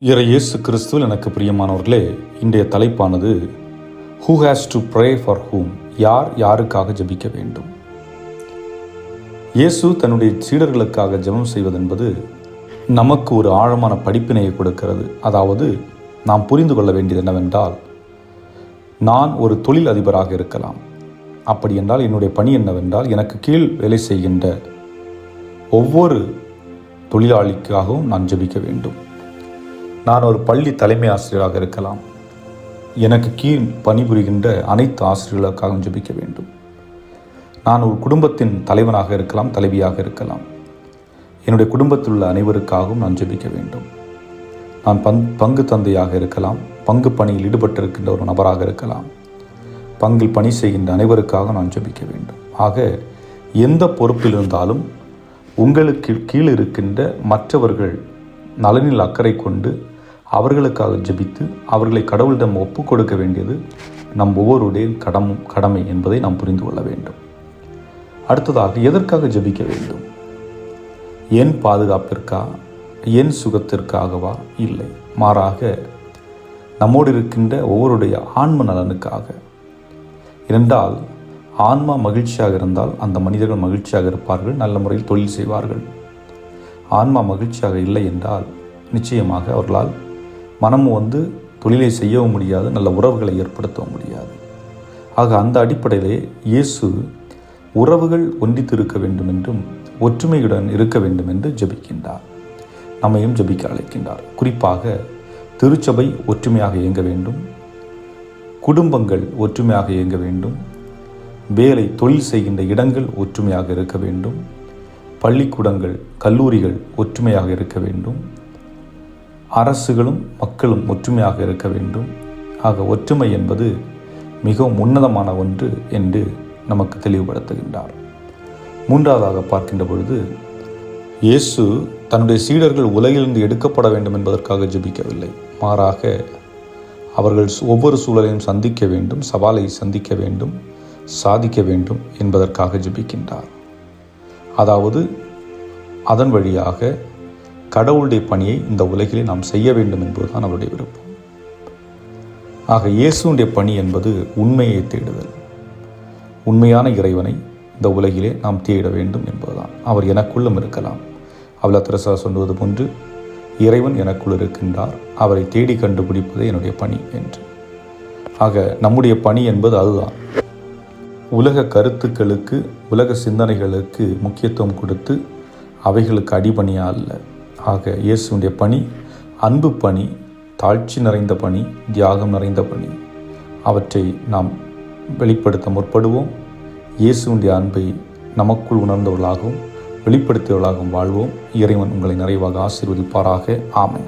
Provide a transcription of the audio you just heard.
இயேசு கிறிஸ்துவில் எனக்கு பிரியமானவர்களே, இன்றைய தலைப்பானது who has to pray for whom, யார் யாருக்காக ஜெபிக்க வேண்டும். இயேசு தன்னுடைய சீடர்களுக்காக ஜெபம் செய்வதென்பது நமக்கு ஒரு ஆழமான படிப்பினையை கொடுக்கிறது. அதாவது நாம் புரிந்து கொள்ள வேண்டியது என்னவென்றால், நான் ஒரு தொழில் அதிபராக இருக்கலாம். அப்படி என்றால் என்னுடைய பணி என்னவென்றால், எனக்கு கீழ் வேலை செய்கின்ற ஒவ்வொரு தொழிலாளிக்காகவும் நான் ஜெபிக்க வேண்டும். நான் ஒரு பள்ளி தலைமை ஆசிரியராக இருக்கலாம். எனக்கு கீழ் பணிபுரிகின்ற அனைத்து ஆசிரியர்களுக்காகவும் ஜெபிக்க வேண்டும். நான் ஒரு குடும்பத்தின் தலைவனாக இருக்கலாம், தலைவியாக இருக்கலாம். என்னுடைய குடும்பத்தில் உள்ள அனைவருக்காகவும் நான் ஜெபிக்க வேண்டும். நான் பங்கு தந்தையாக இருக்கலாம், பங்கு பணியில் ஈடுபட்டிருக்கின்ற ஒரு நபராக இருக்கலாம். பங்கில் பணி செய்கின்ற அனைவருக்காக நான் ஜெபிக்க வேண்டும். ஆக எந்த பொறுப்பில் இருந்தாலும் உங்களுக்கு கீழ் இருக்கின்ற மற்றவர்கள் நலனில் அக்கறை கொண்டு அவர்களுக்காக ஜெபித்து அவர்களை கடவுளிடம் ஒப்பு கொடுக்க வேண்டியது நம் ஒவ்வொருடைய கடமை என்பதை நாம் புரிந்து கொள்ள வேண்டும். அடுத்ததாக, எதற்காக ஜெபிக்க வேண்டும்? என் பாதுகாப்பிற்கா, என் சுகத்திற்காகவா? இல்லை, மாறாக நம்மோடு இருக்கின்ற ஒவ்வொருடைய ஆன்ம நலனுக்காக. இரண்டால், ஆன்மா மகிழ்ச்சியாக இருந்தால் அந்த மனிதர்கள் மகிழ்ச்சியாக இருப்பார்கள், நல்ல முறையில் தொழில் செய்வார்கள். ஆன்மா மகிழ்ச்சியாக இல்லை என்றால் நிச்சயமாக அவர்களால் மனமும் தொழிலை செய்யவும் முடியாது, நல்ல உறவுகளை ஏற்படுத்தவும் முடியாது. ஆக அந்த அடிப்படையிலே இயேசு உறவுகள் ஒன்றித்து இருக்க வேண்டும் என்றும் ஒற்றுமையுடன் இருக்க வேண்டும் என்று ஜெபிக்கின்றார். நம்மையும் ஜெபிக்க அழைக்கின்றார். குறிப்பாக திருச்சபை ஒற்றுமையாக இயங்க வேண்டும், குடும்பங்கள் ஒற்றுமையாக இயங்க வேண்டும், வேலை தொழில் செய்கின்ற இடங்கள் ஒற்றுமையாக இருக்க வேண்டும், பள்ளிக்கூடங்கள் கல்லூரிகள் ஒற்றுமையாக இருக்க வேண்டும், அரசுகளும் மக்களும் ஒற்றுமையாக இருக்க வேண்டும். ஆக ஒற்றுமை என்பது மிகவும் உன்னதமான ஒன்று என்று நமக்கு தெளிவுபடுத்துகின்றார். மூன்றாவதாக பார்க்கின்ற பொழுது, இயேசு தன்னுடைய சீடர்கள் உலகிலிருந்து எடுக்கப்பட வேண்டும் என்பதற்காக ஜெபிக்கவில்லை. மாறாக அவர்கள் ஒவ்வொரு சூழலையும் சந்திக்க வேண்டும், சவாலை சந்திக்க வேண்டும், சாதிக்க வேண்டும் என்பதற்காக ஜெபிக்கின்றார். அதாவது அதன் வழியாக கடவுளுடைய பணியை இந்த உலகிலே நாம் செய்ய வேண்டும் என்பதுதான் அவருடைய விருப்பம். ஆக இயேசுடைய பணி என்பது உண்மையை தேடுதல். உண்மையான இறைவனை இந்த உலகிலே நாம் தேட வேண்டும் என்பதுதான். அவர் எனக்குள்ளும் இருக்கலாம். அவள தெரசா சொல்வது போன்று, இறைவன் எனக்குள் இருக்கின்றார், அவரை தேடி கண்டுபிடிப்பதே என்னுடைய பணி என்று. ஆக நம்முடைய பணி என்பது அதுதான். உலக கருத்துக்களுக்கு, உலக சிந்தனைகளுக்கு முக்கியத்துவம் கொடுத்து அவைகளுக்கு அடிபணியா அல்ல. ஆக இயேசுடைய பணி அன்பு பணி, தாழ்ச்சி நிறைந்த பணி, தியாகம் நிறைந்த பணி. அவற்றை நாம் வெளிப்படுத்த முற்படுவோம். இயேசுடைய அன்பை நமக்குள் உணர்ந்தவர்களாகவும் வெளிப்படுத்தியவர்களாகவும் வாழ்வோம். இறைவன் உங்களை நிறைவாக ஆசீர்வதிப்பாராக. ஆமென்.